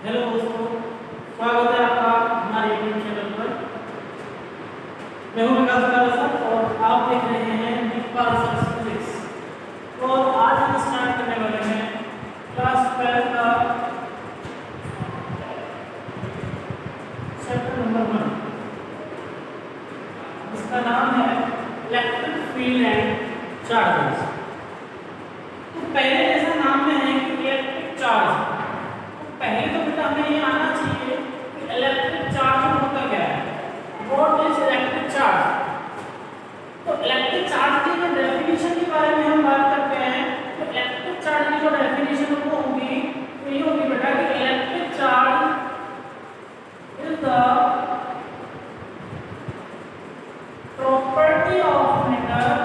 Hello दोस्तों, स्वागत है आपका हमारे यूट्यूब चैनल पर। मैं हूं विकास सर और आप देख रहे हैं दीपा रिसर्च फिजिक्स। और आज हम स्टार्ट करने वाले हैं क्लास 12 का चैप्टर नंबर 1। इसका नाम है इलेक्ट्रिक फील्ड एंड चार्जेस। तो पहले जैसा नाम में है कि इलेक्ट्रिक चार्ज, पहले तो बेटा हमें ये आना चाहिए कि इलेक्ट्रिक चार्ज होता क्या है, व्हाट इज इलेक्ट्रिक चार्ज। तो इलेक्ट्रिक चार्ज की जो डेफिनेशन के बारे में हम बात करते हैं, तो इलेक्ट्रिक चार्ज की जो डेफिनेशन वो होगी तो ये होगी बेटा कि electric charge is the property of matter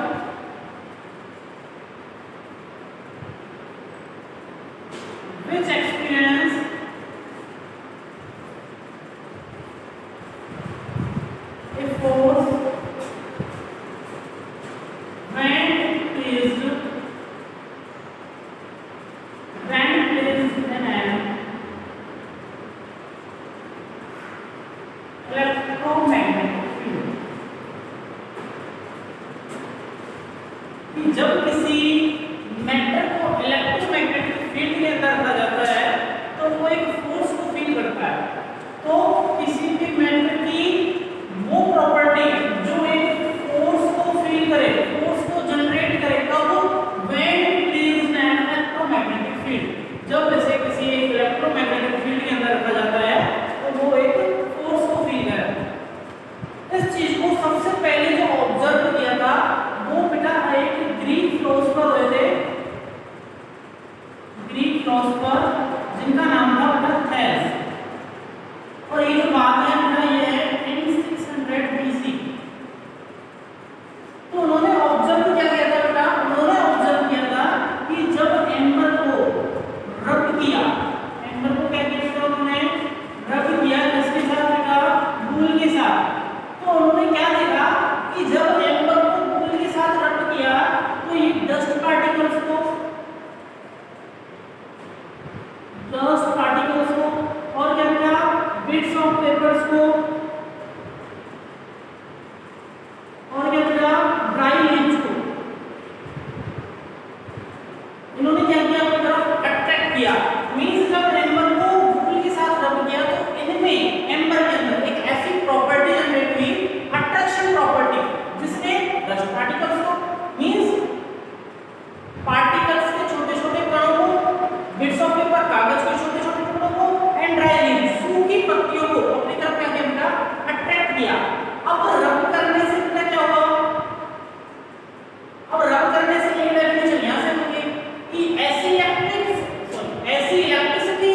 which experience a force when placed in an electromagnetic field। कि जब किसी मैटर को इलेक्ट्रोमैग्नेटिक फील्ड के अंदर रखा जाता है तो वो एक फोर्स को फील करता है। तो किसी भी मैटर की वो प्रॉपर्टी जो एक फोर्स को फील करे, फोर्स को जनरेट करे, कब? When placed in an electromagnetic field. जब जैसे किसी एक इलेक्ट्रोमैग्नेटिक फील्ड के अंदर रखा जाता है तो वो एक फोर्स को फील करे। इस चीज को सबसे पहले जो ऑब्जर्व किया था वो बेटा एक ग्रीक फिलोसोफर हुए थे, ग्रीक फिलोसोफर जिनका नाम था बेटा थेल्स। और ये जो बात है बेटा ये है इन 600 BC। तो उन्होंने ऑब्जर्व क्या किया था बेटा, उन्होंने ऑब्जर्व किया था कि जब एम्बर को रब किया, एम्बर को क्या किया था उन्होंने रब किया, किसके साथ बेटा? बूल के साथ। तो उन्होंने क्या देखा कि जब एम्बर को बूल के साथ रब किया तो ये डस्ट पार्टिकल्स को और क्या क्या बिट्स ऑफ पेपर्स को और क्या क्या ड्राई लीव्स को इन्होंने क्या किया, अपनी तरफ अट्रैक्ट किया। मींस जब एम्बर को बूल के साथ रब किया तो इनमें एम्बर के अंदर एक ऐसी प्रॉपर्टी जनरेट हुई, अट्रैक्शन प्रॉपर्टी, जिसने डस्ट पार्टिकल्स को मींस पार्टिकल्स के छोटे छोटे कणों को, बिट्स ऑफ पेपर कागज के छोटे छोटे टुकड़ों को एंड ड्राई लीव्स सूखी पत्तियों को अपनी तरफ क्या किया बेटा? अट्रैक्ट किया। अब रब करने से बेटा क्या होगा? अब रब करने से ये डेफिनेशन यहां से होगी कि ऐसी इलेक्ट्रिसिटी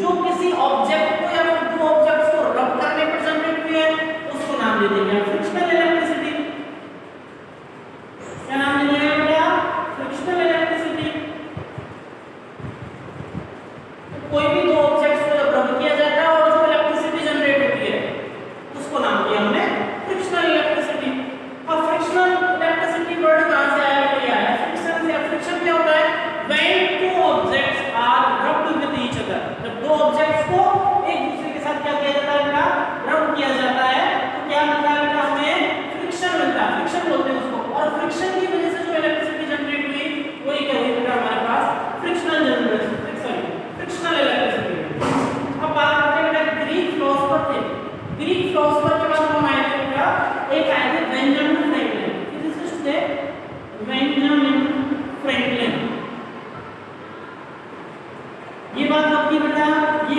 जो किसी ऑब्जेक्ट को या फिर दो ऑब्जेक्ट्स को रब करने पर जनरेट हुई है उसको नाम दे देंगे फ्रिक्शनल इलेक्ट्रिसिटी। क्या नाम दे देंगे बेटा? Frictional electricity. कोई भी दो ऑब्जेक्ट्स को जब रब किया जाता है और जो इलेक्ट्रिसिटी जनरेट होती है उसको नाम दिया हमने फ्रिक्शनल इलेक्ट्रिसिटी। अब फ्रिक्शनल इलेक्ट्रिसिटी वर्ड कहां से आया? ये आया फ्रिक्शन से। फ्रिक्शन क्या होता है? When two objects are rubbed with each other. जब दो ऑब्जेक्ट्स को एक दूसरे के साथ क्या किया जाता है बेटा? रब किया जाता है तो क्या मिलता है बेटा? हमें फ्रिक्शन मिलता है, फ्रिक्शन बोलते हैं उसको। और फ्रिक्शन की वजह से जो इलेक्ट्रिसिटी जनरेट हुई वही क्या हुई बेटा हमारे पास? Frictional generation, frictional electricity. अब बात करते हैं बेटा ग्रीक फिलोसोफर थे। ग्रीक फिलोसोफर के बाद कौन आए थे बेटा? एक आए थे बेंजामिन फ्रैंकलिन। फिजिसिस्ट थे बेंजामिन फ्रैंकलिन। ये बात कब की बेटा? ये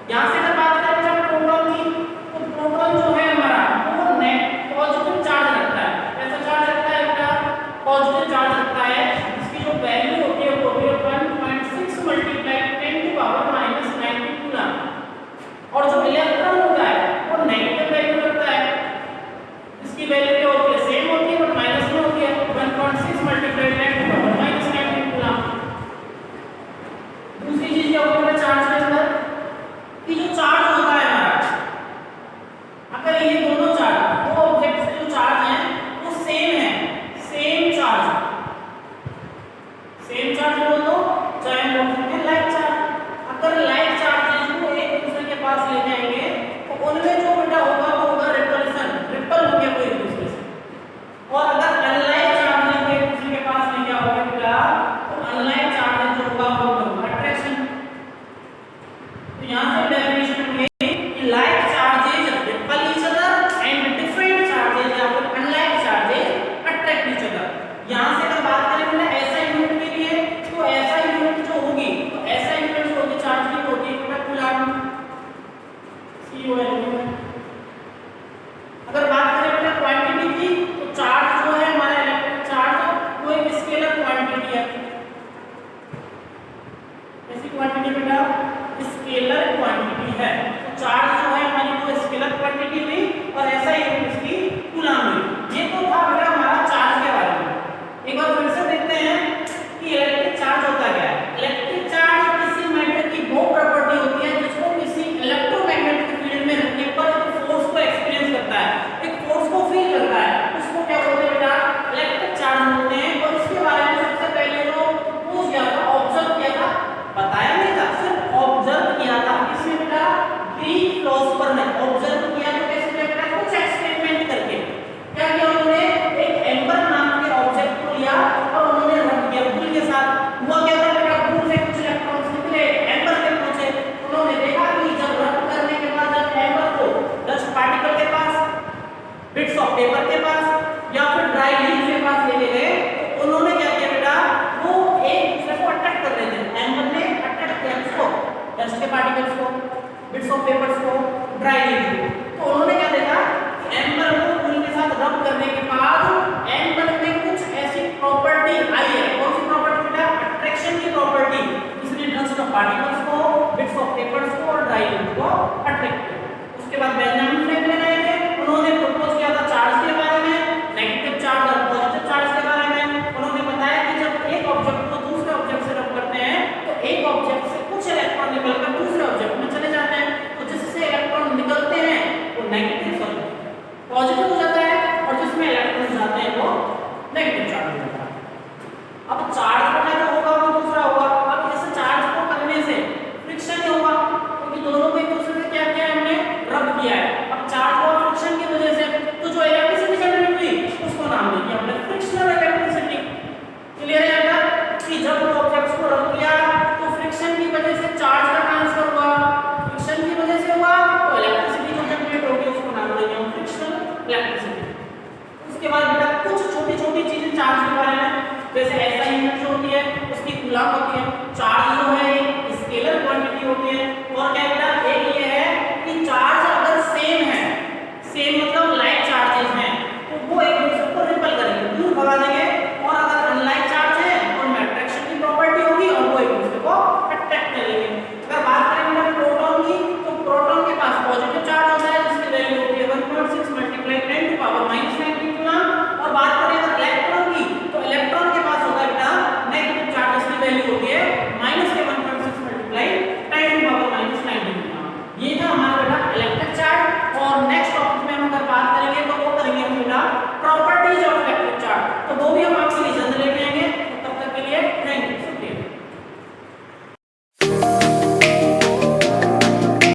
यहाँ से अगर बात करें जब प्रोटॉन की, तो प्रोटॉन जो है हमारा वो नेट पॉजिटिव चार्ज रखता है। ऐसा चार्ज रखता है बेटा, पॉजिटिव चार्ज रखता है, इसकी जो वैल्यू होती है वो होती है 1.6 मल्टीप्लाई 10 टू पावर -90 कूलम। और जो इलेक्ट्रॉन होता है वो नेगेटिव वैल्यू रखता है, इसकी वैल्यू क्या होती है, सेम होती है बट माइनस में होती है, 1.6 मल्टीप्लाई 10 टू पावर -90 कूलम। दूसरी चीज क्या होती है चार्ज के अंदर, कि जो चार्ज होता है हमारा, अगर ये दोनों चार्ज, दो ऑब्जेक्ट्स के जो चार्ज हैं वो सेम है, सेम चार्ज बोल दो, चाहे हम बोल सकते हैं लाइक चार्ज। अगर लाइक चार्जेस को एक दूसरे के पास ले जाएंगे तो उनमें जो बेटा होगा वो होगा रिपल्सन, रिपल हो गया वो एक दूसरे से। और अगर अनलाइक चार्जेस को एक दूसरे के पास ले गया होगा बेटा तो अनलाइक चार्जेस जो होगा वो होगा अट्रैक्शन। तो यहाँ से डेफिनेशन हो गई कि like charges ripple each other and different charges या फिर unlike charges attract each other. यहाँ से अगर बात करें बेटा ऐसा यूनिट के लिए, तो ऐसा यूनिट जो होगी, तो ऐसा यूनिट जो होगी चार्ज की होती है बेटा कूलम, COL। अगर बात करें बेटा क्वांटिटी की, तो चार्ज जो है हमारा इलेक्ट्रिक चार्ज वो एक स्केलर क्वांटिटी है। ऐसी क्वांटिटी बेटा स्केलर क्वांटिटी है, तो चार्ज जो है हमारी वो स्केलर क्वांटिटी हुई और ऐसा यूनिट इसकी कूलम हुई। ये तो था बेटा हमारा चार्ज के बारे में। एक बार फिर से देखते हैं कि इलेक्ट्रिक चार्ज होता क्या है। इलेक्ट्रिक चार्ज किसी मैटर की वो प्रॉपर्टी होती है जिसको किसी इलेक्ट्रोमैग्नेटिक फील्ड में रखने पर एक फोर्स को एक्सपीरियंस करता है, एक फोर्स को फील करता है, उसको क्या बोलते हैं बेटा इलेक्ट्रिक चार्ज बोलते हैं। और इसके बारे में सबसे पहले जो पूछ गया था, ऑब्जर्व किया था, बताया नहीं था, सिर्फ ऑब्जर्व किया था। इसमें बेटा ग्रीक फिलोसोफर ने ऑब्जर्व किया, तो कैसे किया बेटा कुछ एक्सपेरिमेंट करके। क्या किया उन्होंने, एक एम्बर नाम के ऑब्जेक्ट को लिया और उन्होंने रख दिया बुल के साथ। हुआ क्या था बेटा, बुल से कुछ इलेक्ट्रॉन्स निकले, एम्बर पे पहुंचे। उन्होंने देखा कि जब रब करने के बाद जब एम्बर को डस्ट पार्टिकल के पास, बिट्स ऑफ पेपर के पास या फिर ड्राई लीफ के पास ले गए, तो उन्होंने क्या किया बेटा, वो एक दूसरे को अट्रैक्ट कर रहे थे। एम्बर ने अट्रैक्ट किया किसको, डस्ट के पार्टिकल्स को, बिट्स ऑफ पेपर्स को, ड्राई लीफ को। तो उन्होंने क्या देखा, एम्बर को बुल के साथ रब करने के बाद एम्बर में कुछ ऐसी प्रॉपर्टी आई है। कौन सी प्रॉपर्टी बेटा, अट्रैक्शन की प्रॉपर्टी। इसने डस्ट ऑफ पार्टिकल्स को, बिट्स ऑफ